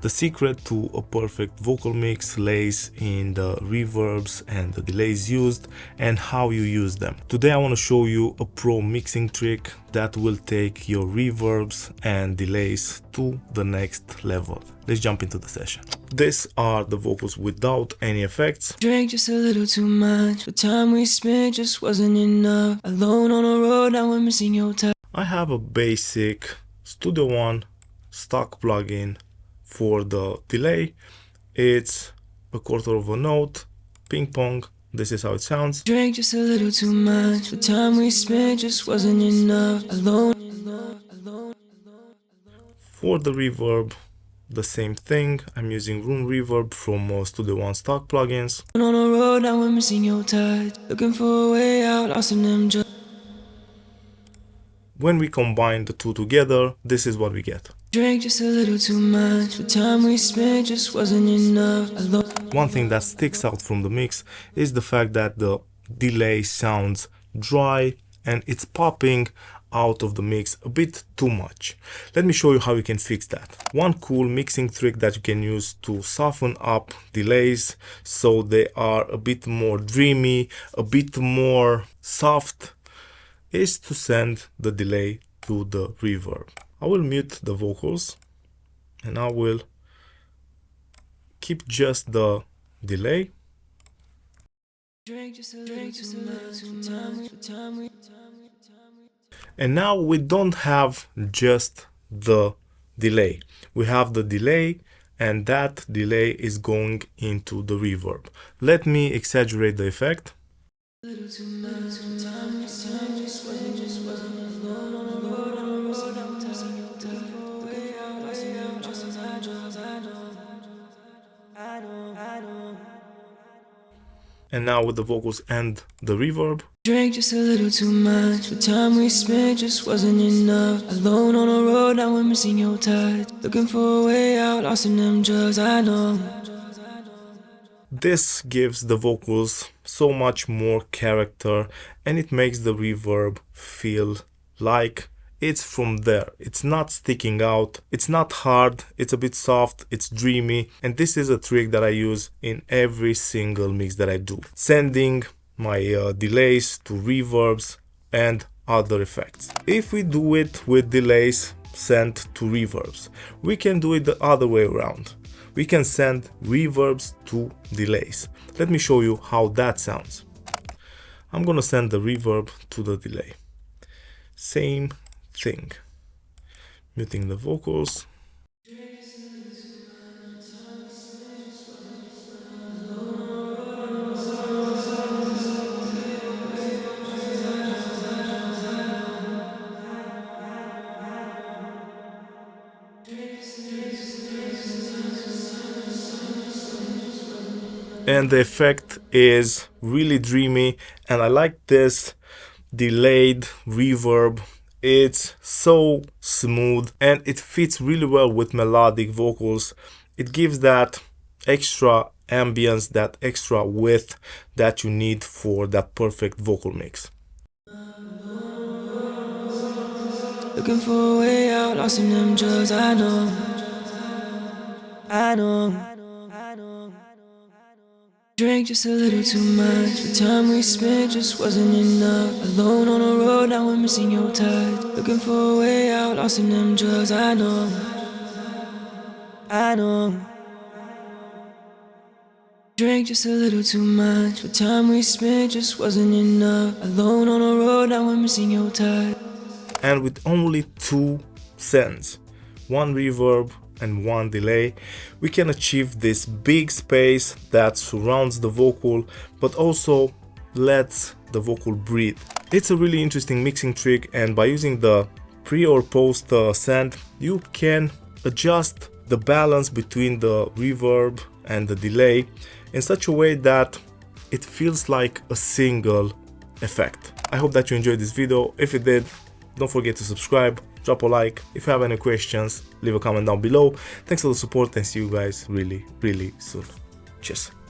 The secret to a perfect vocal mix lays in the reverbs and the delays used and how you use them. Today I want to show you a pro mixing trick that will take your reverbs and delays to the next level. Let's jump into the session. These are the vocals without any effects. Drank just a little too much, the time we spent just wasn't enough. Alone on the road, now we're missing your touch. I have a basic Studio One stock plugin for the delay. It's a quarter of a note, ping pong. This is how it sounds. Drank just a little too much, the time we spent just wasn't enough. Alone. For the reverb, the same thing. I'm using room reverb from Studio One stock plugins. On the road, now we're missing your touch. Looking for a way out, lost in them just. When we combine the two together, this is what we get. Drank just a little too much, the time we spent just wasn't enough. Alone. One thing that sticks out from the mix is the fact that the delay sounds dry and it's popping out of the mix a bit too much. Let me show you how you can fix that. One cool mixing trick that you can use to soften up delays so they are a bit more dreamy, a bit more soft, is to send the delay to the reverb. I will mute the vocals and I will keep just the delay. And now we don't have just the delay. We have the delay and that delay is going into the reverb. Let me exaggerate the effect. And now with the vocals and the reverb. Drank just a little too much, the time we spent just wasn't enough. Alone on the road, now we're missing your touch. Looking for a way out, lost in them drugs, I know. This gives the vocals so much more character and it makes the reverb feel like it's from there. It's not sticking out, it's not hard, it's a bit soft, it's dreamy, and this is a trick that I use in every single mix that I do, sending my delays to reverbs and other effects. If we do it with delays sent to reverbs, we can do it the other way around. We can send reverbs to delays. Let me show you how that sounds. I'm gonna send the reverb to the delay. Same thing. Muting the vocals. And the effect is really dreamy and I like this delayed reverb. It's so smooth and it fits really well with melodic vocals. It gives that extra ambience, that extra width that you need for that perfect vocal mix. Looking for a way out, lost in them drugs, I know. I know. Drank just a little too much, the time we spent just wasn't enough. Alone on the road, now we're missing your touch. Looking for a way out, lost in them drugs, I know. I know. Drank just a little too much, the time we spent just wasn't enough. Alone on the road, now we're missing your touch. And with only two sends, one reverb and one delay, we can achieve this big space that surrounds the vocal but also lets the vocal breathe. It's a really interesting mixing trick, and by using the pre or post send, you can adjust the balance between the reverb and the delay in such a way that it feels like a single effect. I hope that you enjoyed this video. If you did, don't forget to subscribe, drop a like. If you have any questions, leave a comment down below. Thanks for the support and see you guys really soon. Cheers.